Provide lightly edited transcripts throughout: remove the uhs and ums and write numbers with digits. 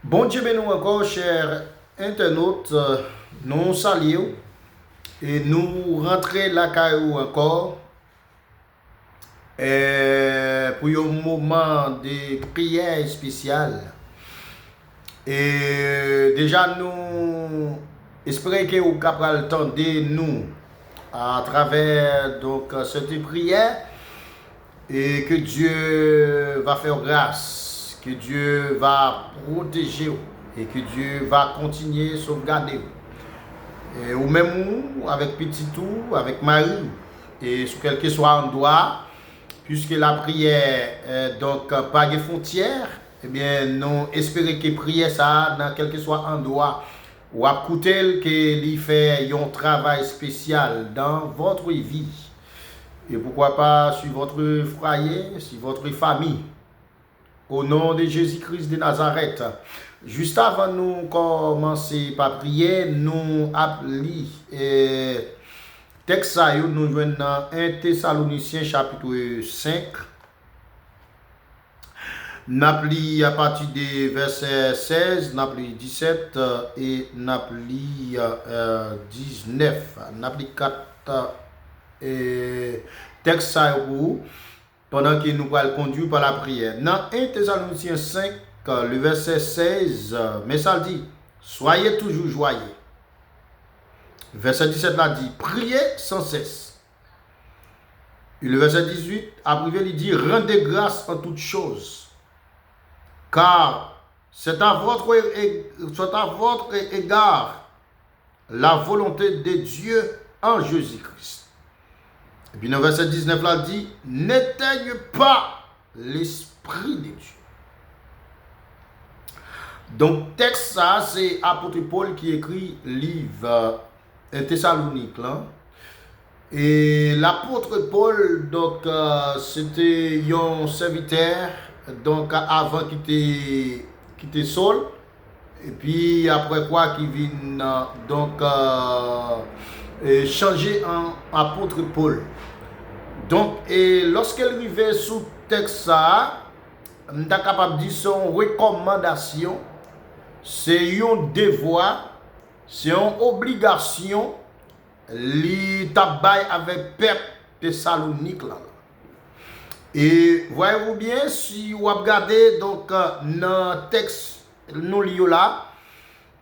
Bon Dieu bénis encore, chers internautes, nous saluons et nous rentrons la caillou encore pour un moment de prière spéciale. Et déjà nous espérons que vous capable entendre nous à travers donc cette prière et que Dieu va faire grâce, que Dieu va protéger et que Dieu va continuer à sauvegarder. Et ou même avec petit tout, avec Marie, et sur quel que soit endroit, puisque la prière donc pas de frontières, eh bien nous espérons que prière ça dans quel que soit endroit ou à côté que lui fait un travail spécial dans votre vie. Et pourquoi pas sur votre foyer, sur votre famille. Au nom de Jésus-Christ de Nazareth. Juste avant de nous commencer par prier, nous appelons texte nous joignons dans 1 Thessaloniciens chapitre 5. Nous appelons à partir de verset 16, nous appelons 17 et nous appelons 19. Nous appelons 4 texte pendant que nous allons conduire par la prière. Dans 1 Thessaloniciens 5, le verset 16, mais ça dit, soyez toujours joyeux. Verset 17 là dit, priez sans cesse. Et le verset 18, après il dit, rendez grâce en toutes choses. Car c'est à votre égard la volonté de Dieu en Jésus-Christ. Et puis dans le verset 19 là dit, n'éteigne pas l'esprit de Dieu. Donc texte ça c'est apôtre Paul qui écrit livre Thessalonique là. Et l'apôtre Paul donc c'était un serviteur donc avant qu'il était Saul et puis après quoi qui vient donc changer en apôtre Paul. Donc, et lorsqu'elle arrivait sous texte ça, on est capable de dire son recommandation, c'est un devoir, c'est une obligation, li tabay avec peuple Thessalonique là. Et voyez-vous bien, si vous regardez donc dans le texte nous lions là,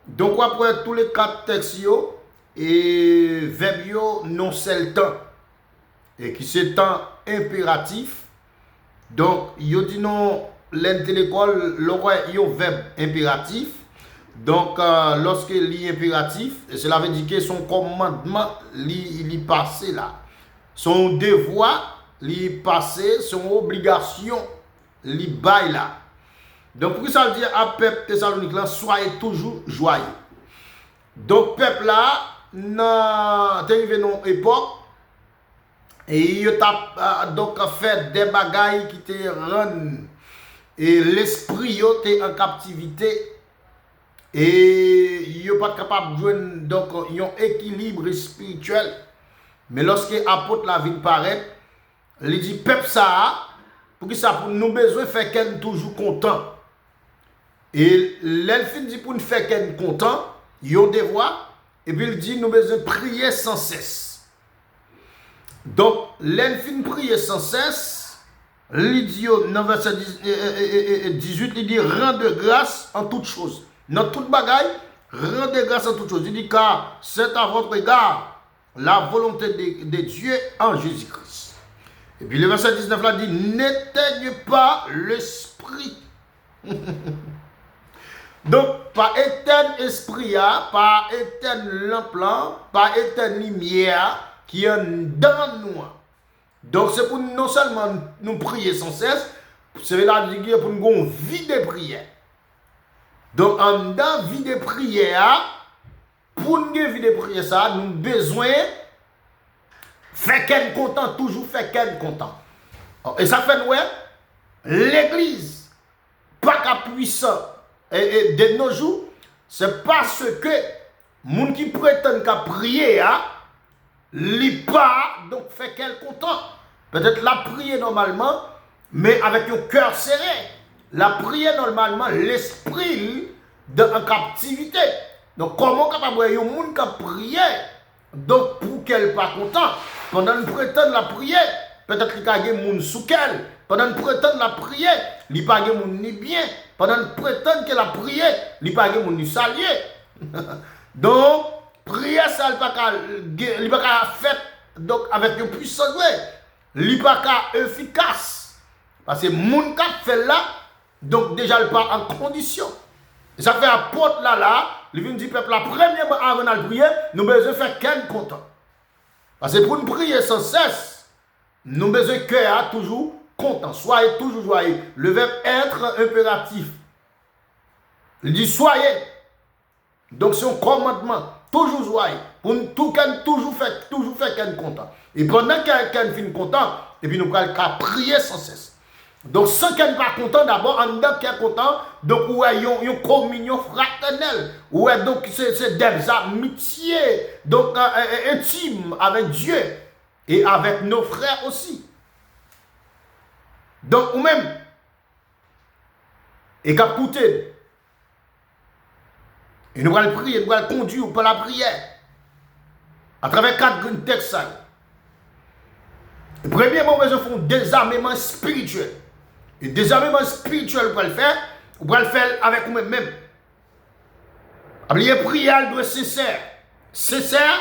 donc après tous les quatre textes et verbe non seul temps et qui c'est temps impératif. Donc yo dit non l'intellectuel l'aurait un verbe impératif. Donc lorsque li impératif, cela veut dire que son commandement li passé là. Son devoir li passé, son obligation li bail là. Donc pour ça veut dire à peuple Thessalonique là, soyez toujours joyeux. Donc peuple là dans une époque et il a donc fait des bagailles qui te rendent et l'esprit était en captivité et il n'est pas capable de jouer donc un équilibre spirituel. Mais lorsque l'apôtre la vie paraît, il dit peuple ça pour que ça pour nous besoin faire qu'elle toujours content. Et l'elfin dit pour nous faire qu'elle content, il a devoir et puis il dit nous besoin prier sans cesse. Donc, l'elfin prier sans cesse, l'idiot, dans verset 18, il dit rendre grâce en toutes choses. Dans toute bagaille, rendre grâce en toutes choses. Il dit car c'est à votre égard la volonté de Dieu en Jésus-Christ. Et puis le verset 19 là dit n'éteigne pas l'esprit. Donc, pas éteindre esprit, pas éteindre l'emplant, pas éteindre lumière qui est dans nous. Donc, c'est pour non seulement nous prier sans cesse, c'est là pour nous avoir une vie de prière. Donc, en dans vie de prière, pour nous vie de prière, ça, nous avons besoin de faire qu'elle content, toujours faire qu'elle content. Et ça fait nous, l'église, pas qu'à puissant. Et de nos jours, c'est parce que les gens qui prétendent qu'à prier, li pas donc fait qu'elle content. Peut-être la prier normalement, mais avec un cœur serré. La prière normalement, l'esprit en captivité. Donc, comment capable de monde qui prier, donc pour qu'elle pas content, pendant le prétend la prière, peut-être qu'il y a des gens sous qu'elle, pendant le prétend la prière, il n'y a pas de gens ni bien, pendant le prétend qu'elle a prié, il n'y a pas de gens ni salier. Donc, prière, ça n'est pas fait donc avec une puissance, il n'est pas efficace. Parce que moun qui fait là, donc déjà il pas en condition. Et ça fait un porte là, il vient dire peuple, la première avant de prier, nous avons besoin de faire qu'un content. Parce que pour nous prier sans cesse, nous avons besoin de cœur toujours content. Soyez toujours joyeux. Le verbe être impératif. Il dit soyez. Donc c'est un commandement. Toujours joyeux. Pour nous toujours faire qu'un content. Et pendant qu'un finit content, et puis nous allons prier sans cesse. Donc, sans qu'elle n'est pas content, d'abord, en dedans qu'elle est content, donc, où il y a une communion fraternelle, où donc, c'est des amitiés, donc, intimes avec Dieu et avec nos frères aussi. Donc, ou même, et qu'écoutez, et nous allons prier, nous allons conduire par la prière, à travers 4 textes. Premièrement, nous faisons des désarmement spirituel. Et désarmement spirituel, vous pouvez le faire avec vous-même. La prière doit être sincère. Sincère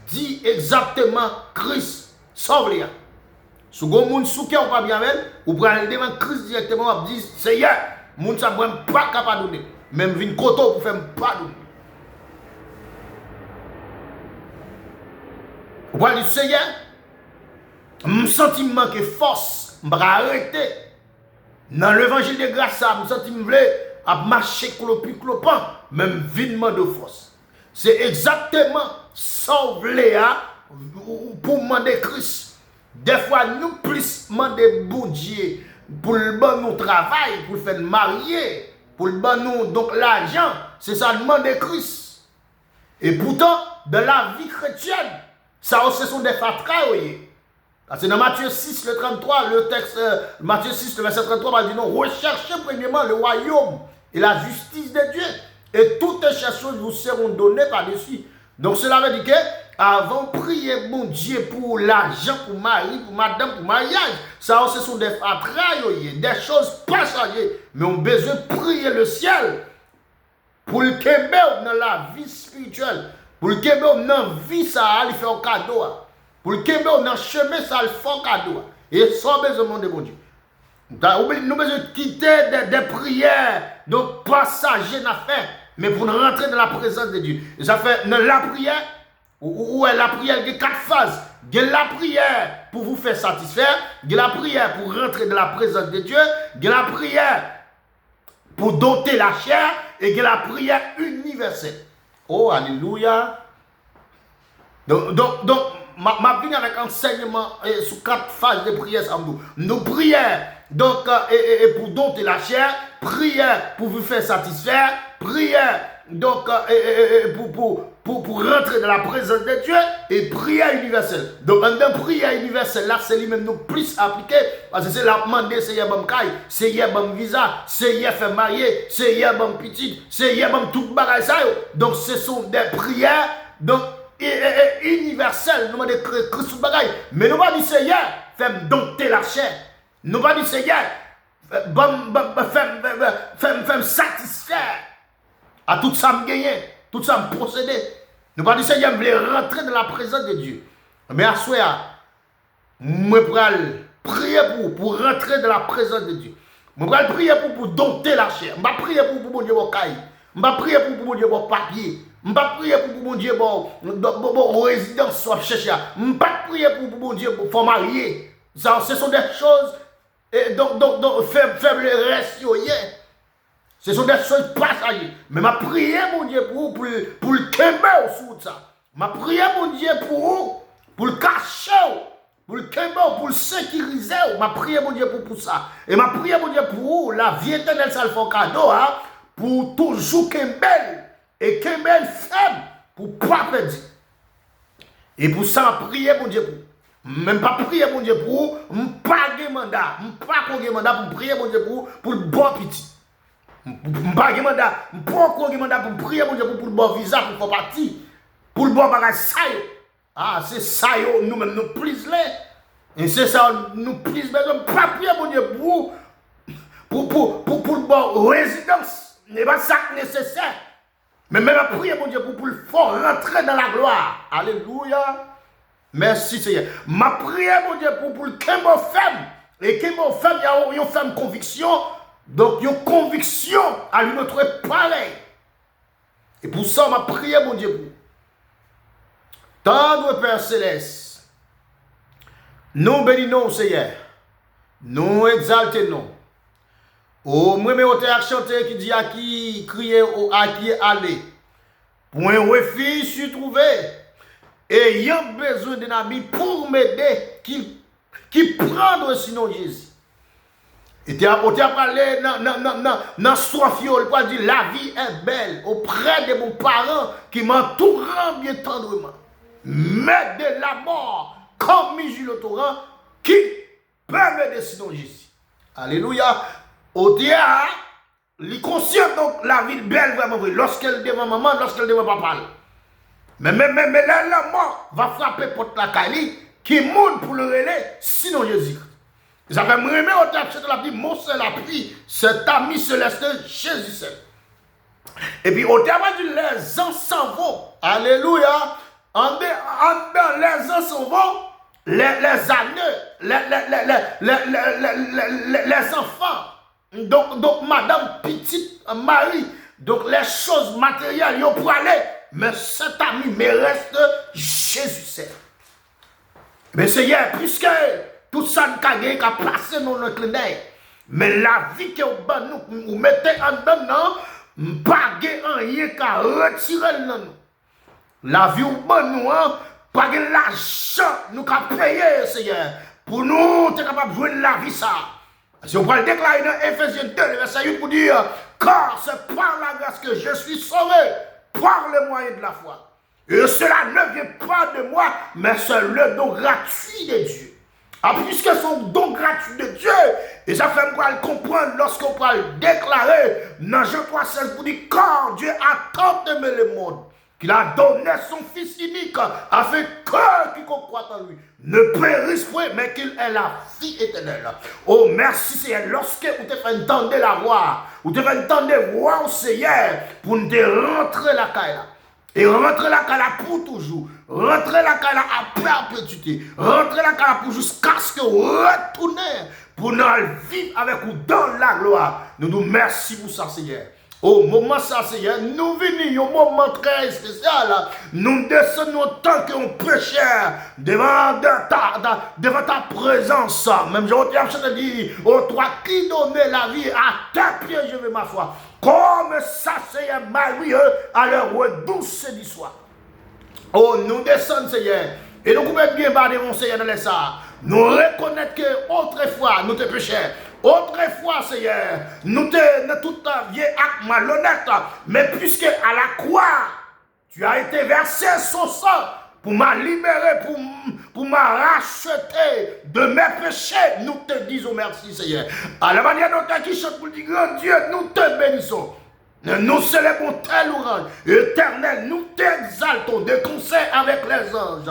dit exactement Christ. Sauve-les. Si vous avez un souke ou pas bien avec, vous pouvez aller devant Christ directement, vous dire Seigneur, moun sa ne pas capable de donner. Même vin koto pour faire pas donner. Vous pouvez dire Seigneur, je sens manquer force, je vais arrêter. Dans l'évangile de grâce, je sens à marcher clopin, même videment de force. C'est exactement sauver pour demander Christ. Des fois, nous plus demander bon Dieu pour le bon nous travail, pour le faire marier, pour le bon nous donc l'argent, c'est ça demander Christ. Et pourtant, dans la vie chrétienne, ça ce sont des fatras. Parce que dans Matthieu 6, le 33, le texte, Matthieu 6, le verset 33, va dire non, recherchez premièrement le royaume et la justice de Dieu. Et toutes ces choses vous seront données par-dessus. Donc cela veut dire que avant prier mon Dieu pour l'argent, pour mari, pour madame, pour mariage, ça ce sont des fatras, des choses passagères. Mais on a besoin de prier le ciel pour le Québec dans la vie spirituelle. Pour le Québec dans la vie, ça il fait un cadeau. Pour le Québec, on a chemin, ça le fait cadeau. Et sans besoin de mon Dieu. Nous avons besoin de quitter des prières, donc passagers à faire, mais pour rentrer dans la présence de Dieu. Et ça fait dans la prière, où est la prière, il y a 4 phases. Il y a la prière pour vous faire satisfaire, il y a la prière pour rentrer dans la présence de Dieu, il y a la prière pour dompter la chair, et il y a la prière universelle. Oh, alléluia. Donc, ma vie avec enseignement sur 4 phases de prière. Nous prières donc pour dompter la chair, prière pour vous faire satisfaire, prière donc pour rentrer dans la présence de Dieu et prière universelle. Donc dans prière universelle là c'est lui-même nous plus appliqué parce que c'est la demander Seigneur bon caille, Seigneur bon visa, Seigneur fait marier, Seigneur bon petit, Seigneur bon tout bagage ça. Donc ce sont des prières donc universel, nous demandons Christ bagaille. Mais nous pas dire Seigneur, fais-moi dompter la chair. Nous pas dire Seigneur, fais-moi satisfaire à tout ça me gagner, tout ça me procéder. Nous pas dire Seigneur, je veux rentrer dans la présence de Dieu. Mais à soi, je vais prier pour rentrer dans la présence de Dieu. Je vais prier pour dompter la chair. Je vais prier pour mon Dieu mon caille. Je vais prier pour mon Dieu mon papier. Je ne vais pas prier pour mon Dieu, bon résidence soit chercher. Je ne vais pas prier pour mon Dieu pour marier. Ça, ce sont des choses, donc faible reste. Ce sont des choses passagères. Mais je prier mon Dieu pour le Québec sous ça. Je prier mon Dieu pour le cacher, pour le Québec, pour le sécuriser. Je prier mon Dieu pour ça. Et je prier mon Dieu pour la vie éternelle, ça le fait cadeau, pour toujours Québec. Et qu'un bel faible pour ne pas perdre. Et pour ça, prier mon Dieu pour. Même pas prier mon Dieu pour, pas de mandat. Pas de mandat pour prier mon Dieu pour le bon petit. Pas de mandat, pourquoi de mandat pour prier mon Dieu pour le bon visa pour faire partie, pour le bon bagage ça yo. Ah, c'est ça yo, nous-mêmes nous prise là. Et c'est ça nous prise besoin pas prier mon Dieu pour le bon résidence, n'est pas ça nécessaire. Mais même prier mon Dieu pour le faire rentrer dans la gloire. Alléluia. Merci Seigneur. Ma prière mon Dieu pour le Kembo femme. Et Kembo femme, il y a une femme conviction. Donc, il y a une conviction à lui montrer pareil. Et pour ça, ma prière, mon Dieu, pour tendre Père Céleste, nous bénissons, Seigneur. Nous exaltons. Au premier auteur chanté qui dit à qui crier, à qui aller. Pour un refuge se trouver. Et il y a besoin d'un ami pour m'aider qui prendre sinon Jésus. Et tu as parlé dans Sofiol, pour dire la vie est belle auprès de mon parent qui m'entourent bien tendrement. Mais de la mort, comme Michel le torrent, qui peut me décider Jésus. Alléluia. Au théâtre, il est conscient donc la vie belle vraiment vraie. Lorsqu'elle devant maman, lorsqu'elle devant papa. Mais là, la mort va frapper porte la Kali qui monte pour le relais, sinon Jésus. Ça fait me remettre au texte de la vie, mon seul appui, cet ami céleste, Jésus. Et puis, au terme du les ans s'en vont. Alléluia. En dedans, les ans s'en vont. Les années, les enfants. Donc, madame petite Marie. Donc, les choses matérielles, ils pour aller. Mais cet ami me reste Jésus. Mais Seigneur, puisque tout ça nous a passé dans notre nez. Mais la vie que vous mettez en dedans, pas rien qu'à retirer de nous. La vie ou nous, pas de l'argent nous qu'à payer, Seigneur. Pour nous, tu es capable de jouer la vie ça. Si on va le déclarer dans Ephésiens 2, verset 8 pour dire, car c'est par la grâce que je suis sauvé, par le moyen de la foi. Et cela ne vient pas de moi, mais c'est le don gratuit de Dieu. Ah, puisque son don gratuit de Dieu, et ça fait me comprendre lorsqu'on peut le déclarer dans Jean 3,16 pour dire, car Dieu a tant aimé le monde, qu'il a donné son Fils unique, afin que quiconque croit en lui ne périsse point, mais qu'il ait la vie éternelle. Oh, merci Seigneur, lorsque vous te faites entendre la voix, vous te faites entendre voix au Seigneur, pour nous rentrer la caille. Et rentrer la caille pour toujours. Rentrer la caille à perpétuité. Rentrer la caille pour jusqu'à ce que vous retournez pour nous vivre avec vous dans la gloire. Nous nous remercions pour ça, Seigneur. Au moment ça, Seigneur, nous venons un moment très spécial. Nous descendons autant que nous pécheurs devant ta présence. Même je te dis, ô toi qui donnais la vie, à tes pieds je vais ma foi. Comme ça, Seigneur, merveilleux, à l'heure douce du soir. Oh, nous descendons, Seigneur, et nous pouvons bien battre mon Seigneur dans les ça. Nous reconnaître que autrefois, nous te péchons. Autrefois, Seigneur, nous te tout vieil acte malhonnête, mais puisque à la croix, tu as été versé son sang pour m'a libérer, pour m'a racheter de mes péchés, nous te disons merci, Seigneur. À la manière dont tu chantes pour dire, grand Dieu, nous te bénissons. Nous célébrons tes louanges. Éternel, nous t'exaltons de concert avec les anges,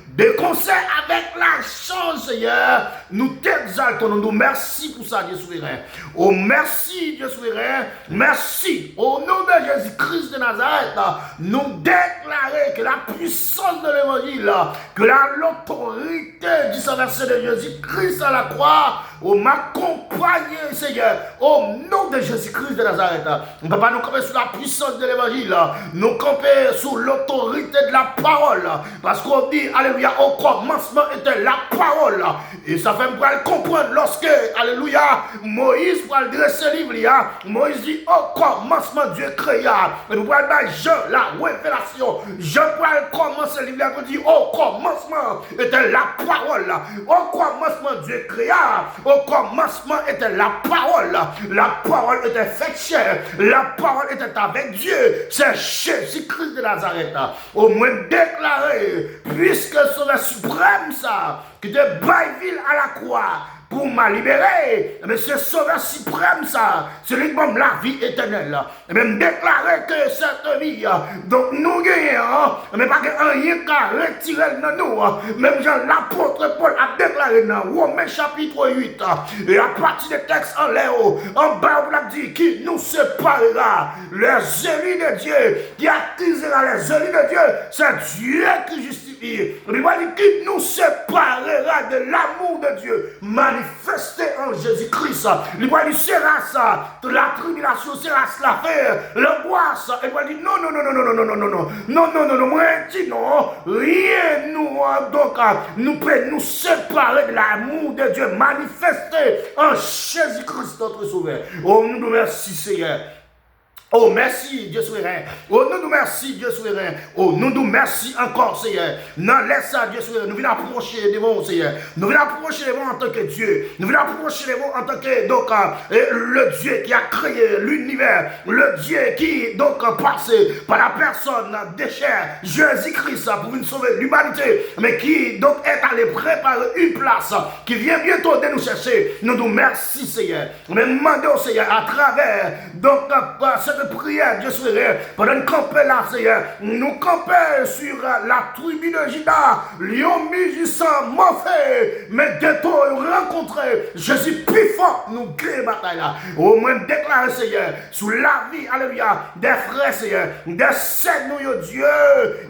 de concert avec la chance, Seigneur. Nous t'exaltons. Nous merci pour ça, Dieu souverain. Oh, merci, Dieu souverain. Merci. Au nom de Jésus-Christ de Nazareth, nous déclarons que la puissance de l'évangile, que l'autorité du sang versé de Jésus-Christ à la croix, m'accompagne, Seigneur. Au nom de Jésus-Christ de Nazareth, on ne peut pas nous camper sous la puissance de l'évangile, nous camper sous l'autorité de la parole, parce qu'on dit, alléluia, au commencement était la parole, et ça fait me comprendre lorsque, alléluia, Moïse va dresser le livre, Moïse dit, au commencement Dieu créa, et nous voyons dans Jean, la révélation, Jean va commencer le livre, pour dire, au commencement était la parole, au commencement Dieu créa, au commencement était la parole était faite chair, la parole était avec Dieu, c'est Jésus-Christ de Nazareth, au moins déclaré, puisque c'est le suprême ça, qui te baille ville à la croix, pour m'a libérer. Mais c'est sauveur suprême ça. C'est lui qui donne la vie éternelle. Et même déclarer que cette vie, donc nous gagnons, mais pas que rien qu'à retirer de nous. Même Jean l'apôtre Paul a déclaré dans Romains chapitre 8, et à partir des textes en l'air, en bas, on a dit qui nous séparera les élus de Dieu, qui accusera les élus de Dieu, c'est Dieu qui justifie. Il va dire qui nous séparera de l'amour de Dieu manifesté en Jésus-Christ. Il va dire sera ça, la tribulation sera cela faire, l'angoisse. Il va dire non, moi je dis non, rien nous peut nous séparer de l'amour de Dieu manifesté en Jésus-Christ notre Sauveur. Oh, nous nous remercions Seigneur. Oh, merci, Dieu souverain. Oh, nous nous merci, Dieu souverain. Oh, nous nous merci encore, Seigneur. Non, laisse ça, Dieu souverain. Nous venons approcher devant, Seigneur. Nous venons approcher devant en tant que Dieu. Nous venons approcher devant en tant que, donc, le Dieu qui a créé l'univers. Le Dieu qui, donc, passe par la personne des chairs, Jésus-Christ, pour nous sauver l'humanité. Mais qui, donc, est allé préparer une place qui vient bientôt de nous chercher. Nous nous merci, Seigneur. Nous demandons, Seigneur, à travers, donc, cette prière, Dieu souverain, pendant nous camper là, Seigneur, nous camper sur la tribu de Juda, lion musicien, mauvais, mais bientôt rencontrer Jésus plus fort, nous créer bataille là. Au moins déclarer, Seigneur, sous la vie, alléluia, des frères, Seigneur, des sœurs, nous, Dieu,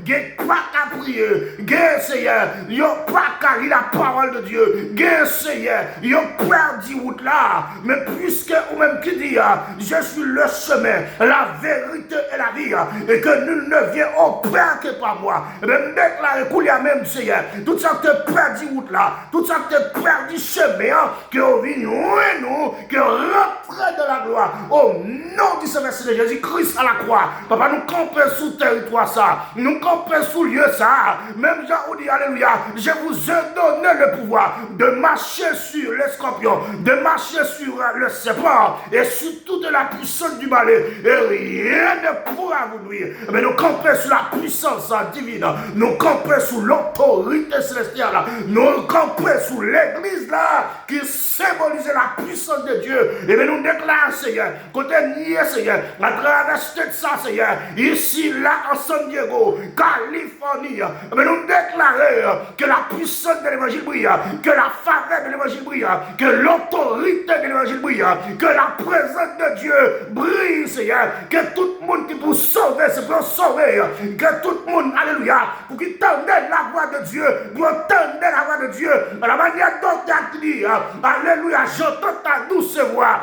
qui pas qu'à prier, qui, Seigneur, ils pas qu'à lire la parole de Dieu, qui, Seigneur, ils ont perdu route là, mais puisque, ou même qui dit, je suis le chemin, la vérité et la vie, et que nul ne vient au Père que par moi. Et même déclarer qu'il y a même, Seigneur, tout ça que tu perdu route là, tout ça que tu perdu chemin, que on vit nous, que rentrer dans la gloire, au nom du Seigneur de Jésus-Christ à la croix. Papa, nous camper sous territoire ça, nous camper sous lieu ça, même Jean dit, alléluia, je vous ai donné le pouvoir de marcher sur les scorpions, de marcher sur le serpent, et sur toute la puissance du balai. Et rien ne pourra vous nuire. Mais nous campons sous la puissance divine. Nous campons sous l'autorité célestiale. Nous campons sous l'église là qui symbolise la puissance de Dieu. Et bien nous déclarons, Seigneur, côté nié, Seigneur, à travers ça, Seigneur, ici, là, en San Diego, Californie. Mais nous déclarons que la puissance de l'évangile brille, que la faveur de l'évangile brille, que l'autorité de l'évangile brille, que la présence de Dieu brille, Seigneur, que tout le monde qui peut sauver, c'est pour sauver, que tout le monde, alléluia, pour qu'il tende la voix de Dieu, pour tendre la voix de Dieu, à la manière dont tu as dit, alléluia, j'entends ta douce voix.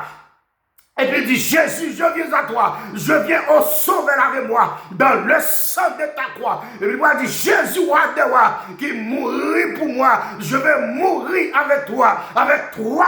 Et puis il dit, Jésus, je viens à toi, je viens au sauver avec moi, dans le sang de ta croix. Et puis il dit, Jésus, roi de roi, qui mourit pour moi, je vais mourir avec toi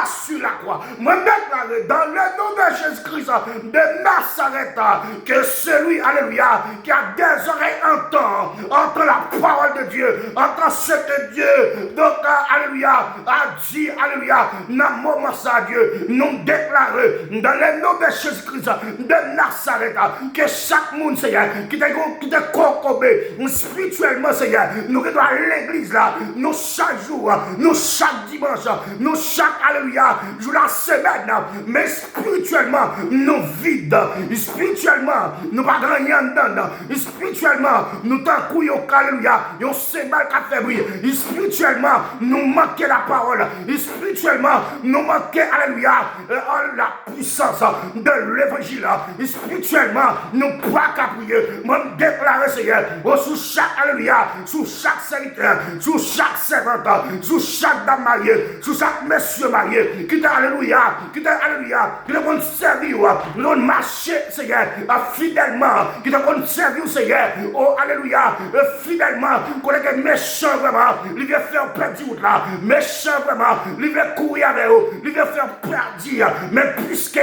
sur la croix. Moi, déclarer dans le nom de Jésus-Christ de Nazareth, que celui, alléluia, qui a des oreilles entend la parole de Dieu, entend ce que Dieu, donc, alléluia, a dit, alléluia, dans le moment ça, Dieu, nous déclarer dans le nom de Jésus-Christ de Nazareth, que chaque monde, Seigneur, qui te concobé spirituellement, Seigneur, nous qui doit à l'église là, nous chaque jour, nous chaque dimanche, nous chaque, alléluia, jour la semaine, mais spirituellement, nous vides, spirituellement, nous pas grand rien dedans, spirituellement, nous t'en couillons, alléluia, nous c'est mal qu'à faire briller, spirituellement, nous manquons la parole, spirituellement, nous manquons, alléluia, la puissance de l'évangile, spirituellement, nous pas qu'à prier, moi déclarer, Seigneur, sous chaque, alléluia, sous chaque serviteur, sous chaque servante, sous chaque dame mariée, sous chaque monsieur marié, qui t'a, alléluia, qui t'a servir, qui t'a marcher, Seigneur, fidèlement, qui t'a servir, Seigneur, oh, alléluia, fidèlement, qu'on est méchant vraiment, il vient faire perdre route là, méchant vraiment, il vient courir avec eux, il vient faire perdre, mais puisque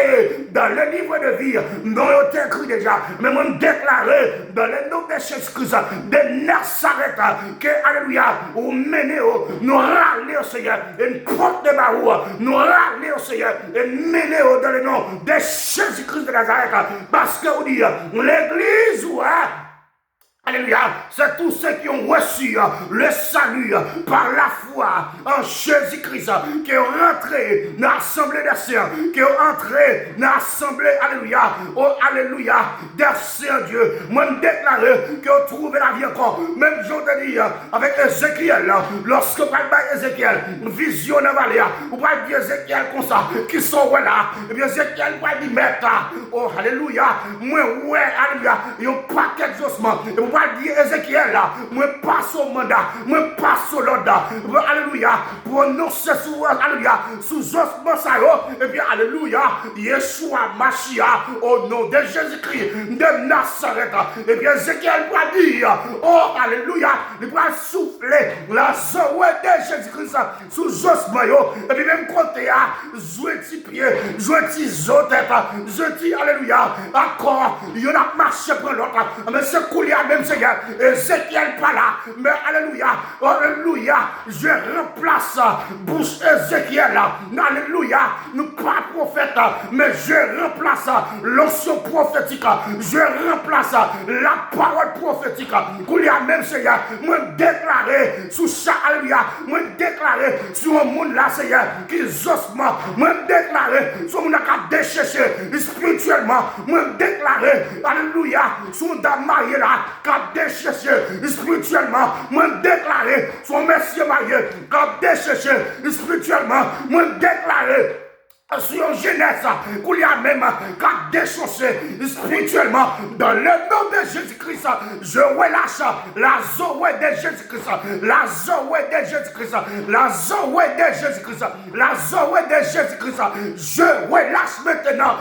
dans le livre de vie, nous avons écrit déjà, mais nous déclaré dans le nom de Jésus-Christ, de Nazareth, que, alléluia, nous menons, nous râlons au Seigneur, une porte de Barou, nous râlons au Seigneur, et menons dans le nom de Jésus-Christ de Nazareth, parce que vous dites, l'église, Alléluia, c'est tous ceux qui ont reçu le salut par la foi en Jésus-Christ, qui ont rentré dans l'assemblée des saints, qui ont entré dans l'assemblée, alléluia, oh alléluia, des saints Dieu. Moi, je déclare qu'ils ont trouvé la vie encore. Même je te dis, avec Ézéchiel, lorsque vous parlez d'Ézéchiel, vision dans la vallée, vous parlez d'Ézéchiel comme ça, qui sont là, et bien Ézéchiel va dire, mettre, oh alléluia, moi, ouais, alléluia, ils ont pas quelque chose, et vous parlez d'Ézéchiel là, moi, passe au mandat, moi, passe au l'ordre, alléluia, pour annoncer sous, alléluia, sous osmos ça, et bien, alléluia, Yeshua Mashiach, au nom de Jésus-Christ, de Nazareth, et bien, Ézéchiel va dire, oh, alléluia, il va souffler la zoé de Jésus-Christ sous osmos, et puis même côté, jouer tes pieds, jouer tes têtes, je dis, alléluia, encore, il y en a marché pour l'autre, mais c'est coulé à même Seigneur, Ézéchiel pas là, mais alléluia, alléluia, je remplace bouche Ézéchiel, alléluia, nous pas prophète, mais je remplace l'onction prophétique, je remplace la parole prophétique, coulé à même Seigneur, moi déclarer sous chaque, alléluia, moi déclarer sur un monde là, Seigneur, qui osement, moi déclarer sur mon a décherché spirituellement, moi déclarer, alléluia, sur un dame marié là, qui a décherché spirituellement, moi déclarer, sur un monsieur marié, qui a décherché spirituellement, moi déclarer, sur une jeunesse, qu'il y a même qu'à déchausser spirituellement dans le nom de Jésus-Christ, je relâche la zoé de Jésus-Christ, la zoé de Jésus-Christ, la zoé de Jésus-Christ, la zoé de Jésus-Christ, je relâche maintenant,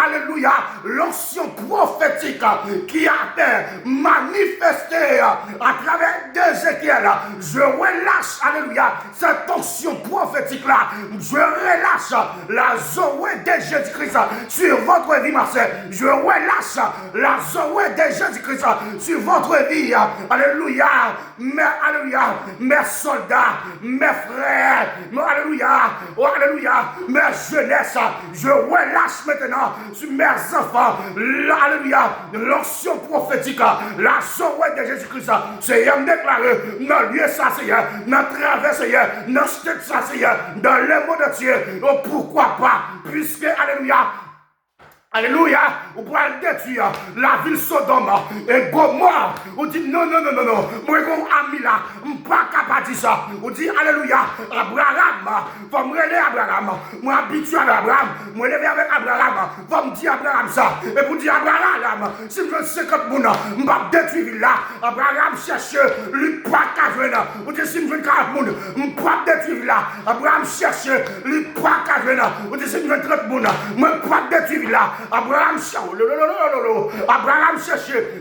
alléluia, l'onction prophétique qui a été manifestée à travers Ézéchiel, je relâche, alléluia, cette onction prophétique là, je relâche la zoé de Jésus-Christ sur votre vie, ma soeur. Je relâche la zoé de Jésus-Christ sur votre vie. Alléluia. Alléluia. Mes soldats, mes frères, alléluia. Oh, alléluia. Mes jeunesse, je relâche maintenant sur mes enfants. Alléluia. L'onction prophétique, la zoé de Jésus-Christ. Seigneur, me déclare dans le lieu ça, Seigneur, dans travers, Seigneur, dans ce ça, Seigneur, dans le monde de Dieu. Oh, pourquoi pas, puisque, alléluia, alléluia, vous pouvez détruire la ville Sodome et Gomorrhe. Vous dites non, non, non, non, non. Moi, j'ai un ami là, je ne suis pas capable de dire ça. Vous dites alléluia, Abraham, faut me relayer Abraham. Moi, habitué à Abraham, moi, lever avec Abraham, faut me dire Abraham ça. Et vous dites Abraham, si je veux 50 personnes, je ne vais pas détruire ville là. Abraham cherche, lui, pas qu'à venir. Vous dites si je veux 40 personnes, je ne vais pas détruire ville là. Abraham cherche, lui, pas qu'à venir. Vous dites si je veux 30 personnes, je ne vais pas détruire ville là. Abraham cherche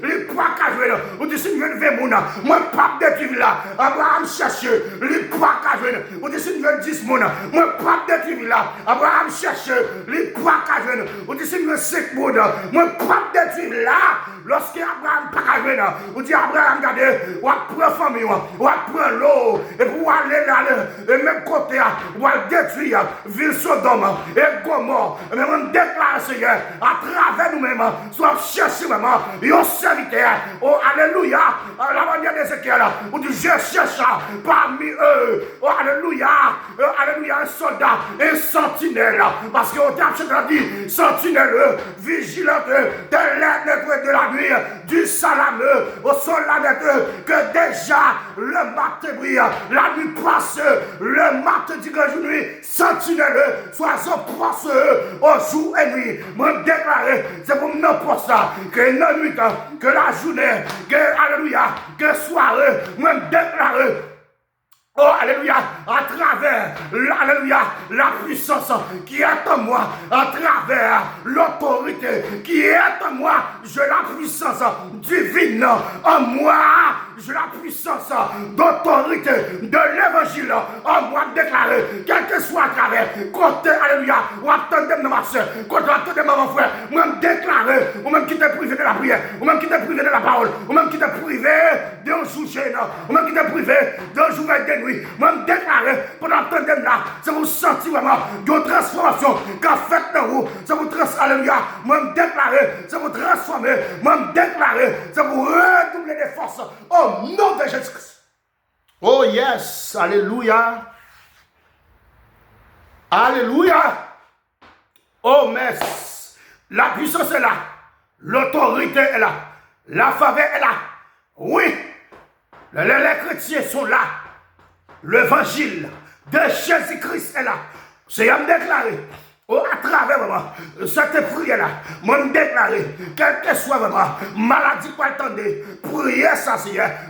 les poids qu'à jouer. On dit si je veux 20 mounas, moi pas de là. Abraham cherche les poids qu'à jouer. On dit si je veux 10 mounas, moi pas de là. Abraham cherche les poids qu'à jouer. On dit si je veux 5 mounas, moi pas de là. Lorsque Abraham pas qu'à jouer, on dit Abraham regardez, on prend famille, on prend l'eau et pour aller là, et même côté, on va détruire ville Sodome et Gomorre. Mais on déclare Seigneur à travers nous-mêmes, soit chercher maman, et on serviteur, oh alléluia, à la manière d'Ézéchiel, on dit je cherche parmi eux, oh alléluia, un soldat, un sentinelle, parce qu'on t'a dit, sentinelle, vigilante, de l'aide de la nuit, du salameux, au soldat que déjà le matin brille, la nuit passe, le matin du grand nuit, sentinelle, sois proche au jour et nuit, déclarer, c'est pour n'importe ça, que la nuit, que la journée, que alléluia, que soirée, même déclarer. Oh, alléluia, à travers, alléluia, la puissance qui est en moi, à travers l'autorité qui est en moi, j'ai la puissance divine en moi, j'ai la puissance d'autorité de l'évangile en moi déclaré, quel que soit à travers, côté, alléluia, ou attendez ma soeur, côté attendez mon frère, moi déclaré, ou même qui t'est privé de la prière, ou même qui t'est privé de la parole, ou même qui t'est privé d'un jour gênant, ou même qui t'est privé d'un jour de nuit, moi me déclarer pendant le temps là, c'est vous sentir vraiment de transformation qu'a fait dans vous, c'est vous transformer, alléluia, moi me déclarer, c'est vous transformer, moi me déclarer, c'est vous redoubler des force au nom de Jésus-Christ. Oh yes, alléluia. Alléluia. Oh mais la puissance est là. L'autorité est là. La faveur est là. Oui, les chrétiens sont là. L'évangile de Jésus-Christ est là. C'est à me déclarer. Oh, à travers vraiment cette prière-là, moi me déclarer, quelle que soit vraiment maladie qu'on attendre, prière ça,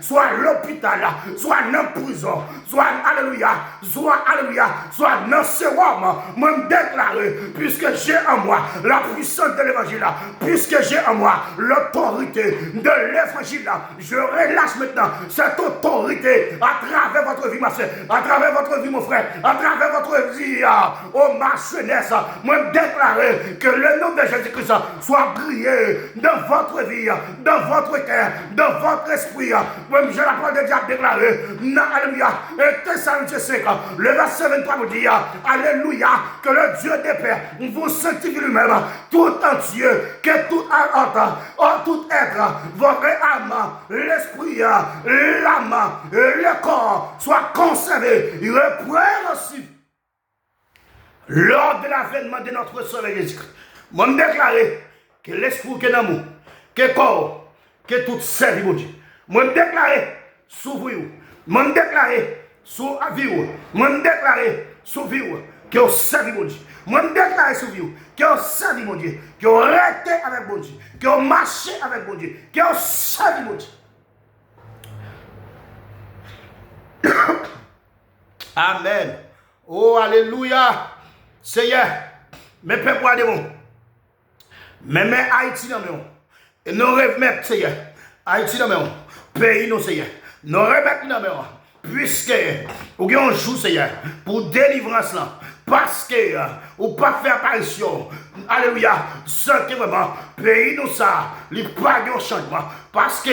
soit à l'hôpital, soit dans la prison, soit alléluia, soit dans ce sérum, moi me déclarer, puisque j'ai en moi la puissance de l'évangile, puisque j'ai en moi l'autorité de l'évangile, je relâche maintenant cette autorité à travers votre vie, ma soeur, à travers votre vie, mon frère, à travers votre vie, oh ma jeunesse. Moi, déclarer que le nom de Jésus-Christ soit brillé dans votre vie, dans votre cœur, dans votre esprit. Moi, je la parole de Dieu déclaré. Alléluia. Et Thessaloniciens 5, le verset 23 vous dit, alléluia, que le Dieu des pères vous sanctifie lui-même, tout entier, que tout tout être, votre âme, l'esprit, l'âme, le corps soit conservé, irréprochable. Lors de l'avènement de notre Sauveur Jésus-Christ, moi me déclarer que l'esprit qui est l'amour, que le corps, que tout servi mon Dieu. Moi me déclarer sous vous, moi me déclarer sous la vie, moi me déclarer sous vous, que vous servi mon Dieu. Moi me déclarer sous vous, que vous servi mon Dieu, que vous restez avec mon Dieu, que vous marchez avec mon Dieu, que vous servi mon Dieu. Amen. Oh, alléluia. Seigneur, mes peuples à démon, mais Haïti dans mon, et nous remettons, Seigneur, Haïti dans mon, pays nous, Seigneur, nous remettons dans mon, puisque, vous avez un jour, Seigneur, pour délivrance là, parce que, ou pas faire apparition, alléluia, ce qui vraiment, pays nous ça, il n'y a pas de changement. Parce que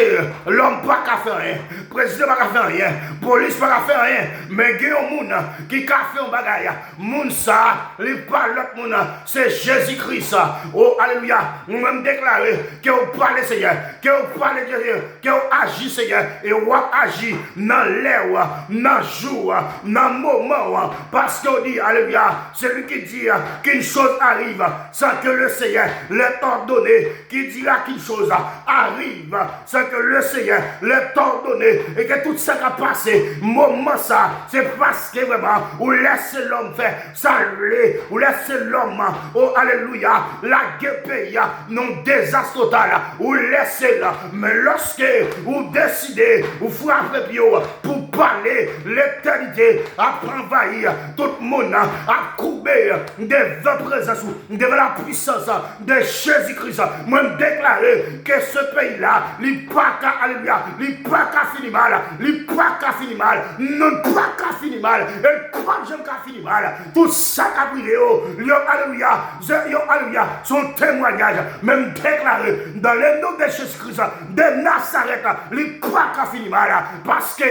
l'homme pas qu'à faire rien, le président pas qu'à faire rien, la police pas qu'à faire rien, mais il y a un monde qui a fait un bagage. Monde ça, il parle l'autre monde, c'est Jésus-Christ. Oh, alléluia, nous même déclarer que vous parlez Seigneur, que vous parlez de Dieu, que vous agissez Seigneur, et vous agissez dans l'air, dans le jour, dans le moment. Parce que dit, alléluia, c'est lui qui dit qu'une chose arrive sans que le Seigneur l'ait ordonné, qui dira qu'une chose arrive. C'est que le Seigneur l'est ordonné et que tout ça qui a passé, moment ça, c'est parce que vraiment, vous laissez l'homme faire saluer, vous laissez l'homme, oh alléluia, la guerre pays, non désastre total, vous laissez là, mais lorsque vous décidez, vous frappez bio pour parler, l'éternité a envahir tout le monde, a couper devant la présence, devant la puissance de Jésus-Christ. Moi, je déclare que ce pays-là, il pas qu'à alléluia, il pas qu'à finir mal, il pas qu'à finir mal, non pas qu'à finir mal, et pas j'aime qu'à finir mal. Tout ça qu'a brillé, yo alléluia, son témoignage, même déclaré dans le nom de Jésus-Christ, de Nazareth, il pas qu'à finir mal, parce que,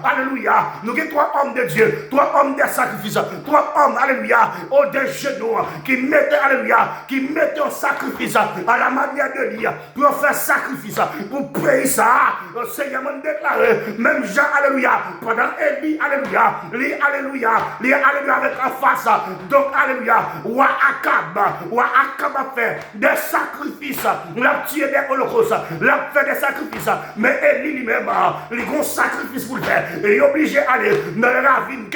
alléluia, nous avons trois hommes de Dieu, trois hommes de sacrifice, trois hommes, alléluia, au des genoux, qui mettaient, alléluia, qui mettaient un sacrifice à la manière de lire, pour faire sacrifice, pour payer ça, le Seigneur m'a déclaré, même Jean, alléluia, pendant Élie, alléluia, lui, alléluia, avec la face, donc, alléluia, ou Akab a fait des sacrifices, l'a tué des holocaustes, l'a fait des sacrifices, mais Élie lui-même, il a un sacrifice pour le faire, il est obligé d'aller dans la ravine,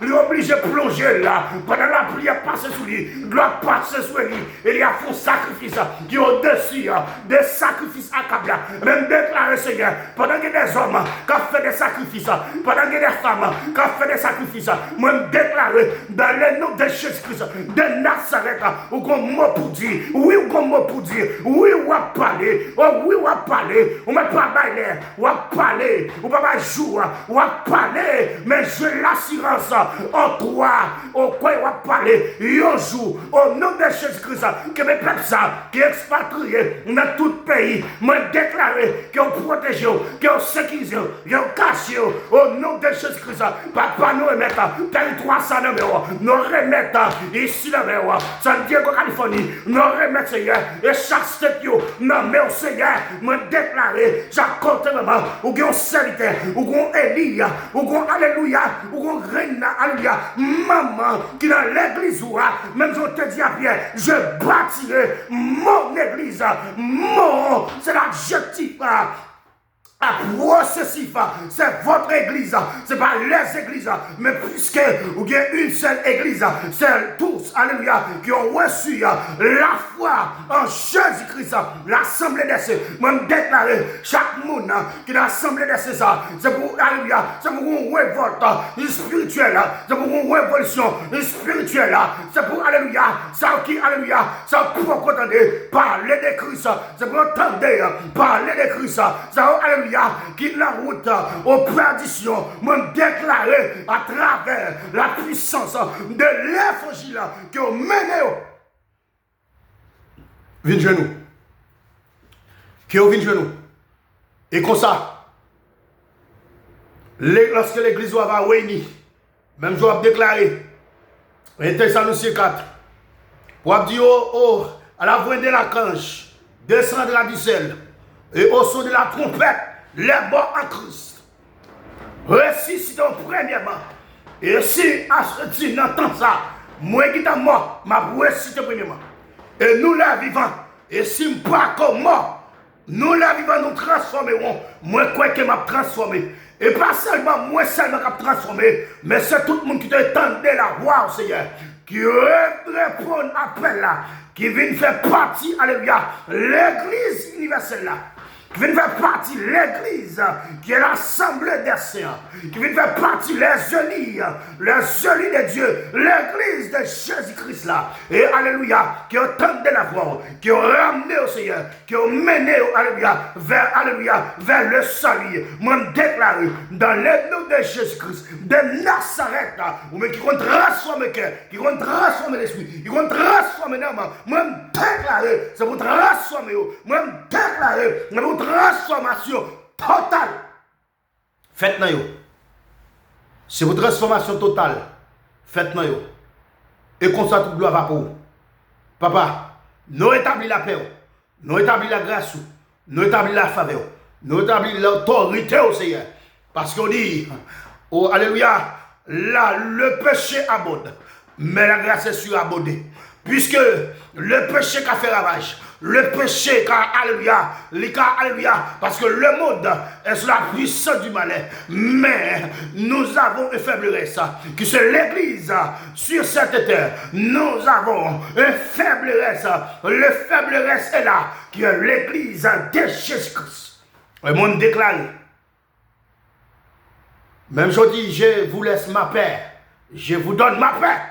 il est obligé de plonger là, pendant la prière passer sous lui, il doit passer sous lui, et il a fait un sacrifice qui est au-dessus des sacrifices accablants, même déclaré Seigneur, pendant que des hommes qui ont fait des sacrifices, pendant que des femmes qui ont fait des sacrifices, moi je déclare dans le nom de Jésus-Christ, de Nazareth, ou qu'on mot pour dire, oui, ou qu'on mot pour dire, oui, ou à parler, oh oui, ou à parler, ou même pas bailler, ou à parler, ou pas jouer, ou à parler, mais j'ai l'assurance en toi, au quoi ou à parler, un jour, au nom de Jésus-Christ, que mes peuples qui expatriés dans tout pays, me déclaré qu'ils ont protégé, qu'ils ont sécurisé, qu'ils ont caché, au nom de Jésus-Christ. Papa, nous remettons territoire ça dans nous remettons ici dans San Diego, Californie, nous remettons Seigneur, et chaque step, non, mais au Seigneur, me déclaré, j'accorde maman, ou qu'on serviteur, ou qu'on Élie, ou qu'on Alléluia, ou qu'on Reine, Alléluia, maman, qui dans l'église, même je te dis à Pierre, je bâtirai mon église, mon, c'est l'adjectif, processif, c'est votre église, c'est pas les églises, mais puisque vous avez une seule église, c'est tous, alléluia, qui ont reçu la foi en Jésus-Christ, l'assemblée des saints. Moi, je déclare chaque monde qui est dans l'assemblée des saints, c'est pour, alléluia, c'est pour une révolte spirituelle, c'est pour une révolution spirituelle, c'est pour, alléluia, ça qui, alléluia, ça pour entendre parler de Christ, c'est pour entendre parler de Christ, ça, alléluia, qui la route aux perditions, me déclarer à travers la puissance de l'évangile qui ont mené. Vine genou. Qui ont vine genou. Et comme ça, lorsque l'église va réunir, même je vais déclarer, et Thessaloniciens 4, pour dire, oh, à la voix de la canche, descendra du ciel, et au son de la trompette, les morts en Christ. Ressuscitons premièrement. Et si tu n'entends ça, moi qui suis mort, ma ressuscité premièrement. Et nous les vivants, et si je ne pas comme mort, nous les vivants nous transformerons. Moi, quoi que m'a transformé. Et pas seulement moi seulement qui m'a transformé, mais c'est tout le monde qui te tendait la voix au Seigneur, qui répond à l'appel là, qui vient faire partie, alléluia, l'église universelle là. Qui vient faire partie de l'église, qui est l'assemblée des saints, qui vient faire partie les unis de Dieu, l'église de Jésus-Christ là, et alléluia, qui ont tendu la voix, qui ont ramené au Seigneur, qui ont mené, alléluia, vers le salut. Moi, déclaré dans le nom de Jésus-Christ, de Nazareth, qui vont transformer le cœur, qui vont transformer l'esprit, qui vont transformer l'âme. Moi, déclaré, c'est pour transformer, moi, déclaré, transformation totale. Faites-nous. C'est votre transformation totale. Faites-nous. Et comme ça, tout gloire va pour vous. Papa, nous établis la paix, nous établis la grâce, nous établis la faveur, nous établis l'autorité au Seigneur. Parce qu'on dit, oh, alléluia, là, le péché abonde, mais la grâce est surabondée. Puisque le péché qui a fait ravage, le péché, car alléluia, parce que le monde est sous la puissance du malin. Mais nous avons une faiblesse, qui c'est l'église sur cette terre. Nous avons une faiblesse. Le faiblesse est là, qui est l'église de Jésus-Christ. Le monde déclare. Même je dis, je vous laisse ma paix. Je vous donne ma paix.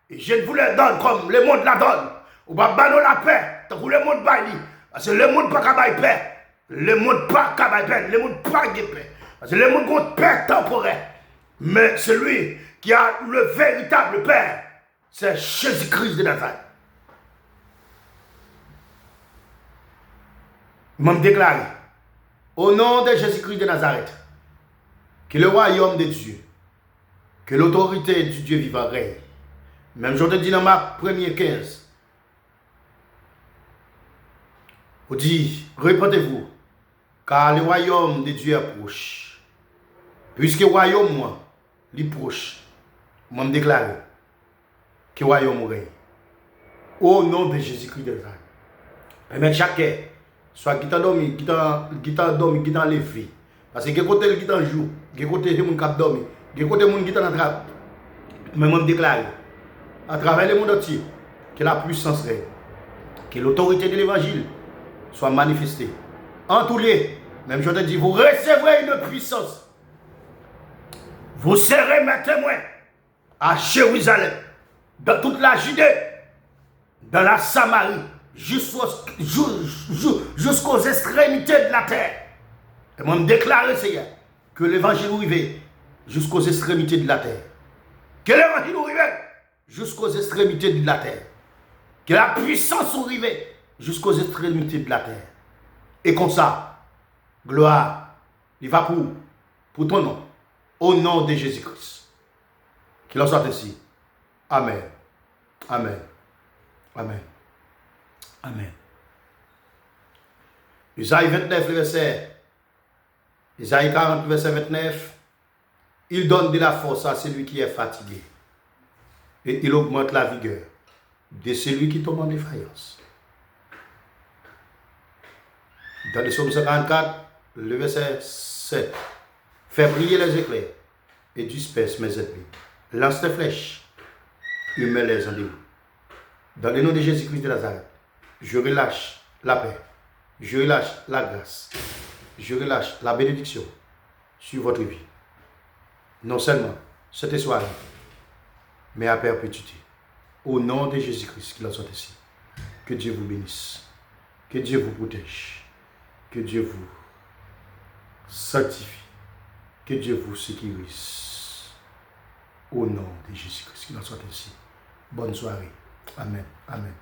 Et je ne vous la donne comme le monde la donne. Ou pas donner la paix. Tant que le monde baille. Parce que le monde pas capable de paix. Le monde pas capable de paix. Le monde pas de paix. Parce que le monde a une paix temporaire. Mais celui qui a le véritable Père, c'est Jésus-Christ de Nazareth. Je me déclare, au nom de Jésus-Christ de Nazareth, que le royaume de Dieu, que l'autorité du Dieu vivant règne. Même je te dis dans ma première 15, on dit, répétez-vous, car le royaume de Dieu est proche. Puisque le royaume, moi, est proche, je me déclare que le royaume règne. Au nom de Jésus-Christ de Nazareth. Et même chacun, soit qui t'a dormi, qui t'a levé. Parce que côté qui t'a jour, côté de monde qui a dormi, côté de monde qui t'a entravé. Mais je me déclare, à travers le monde entier, que la puissance règne, que l'autorité de l'évangile soit manifestée. En tous les, même je te dis, vous recevrez une puissance. Vous serez mes témoins à Jérusalem, dans toute la Judée, dans la Samarie, jusqu'aux extrémités de la terre. Et moi, je me déclare, Seigneur, que l'évangile arrive jusqu'aux extrémités de la terre. Que l'évangile arrive jusqu'aux extrémités de la terre. Que la puissance soit arrivée jusqu'aux extrémités de la terre. Et comme ça, gloire, il va pour ton nom, au nom de Jésus-Christ. Qu'il en soit ainsi. Amen. Amen. Amen. Amen. Isaïe 29, verset. Isaïe 40, verset 29. Il donne de la force à celui qui est fatigué. Et il augmente la vigueur de celui qui tombe en défaillance. Dans le psaume 54, le verset 7. Fais briller les éclairs et disperse mes ennemis. Lance tes flèches et mets les en déroute. Dans le nom de Jésus-Christ de Nazareth, je relâche la paix, je relâche la grâce, je relâche la bénédiction sur votre vie. Non seulement cette soirée, mais à perpétuité. Au nom de Jésus-Christ qu'il en soit ici. Que Dieu vous bénisse. Que Dieu vous protège. Que Dieu vous sanctifie. Que Dieu vous sécurise. Au nom de Jésus-Christ qu'il en soit ici. Bonne soirée. Amen. Amen.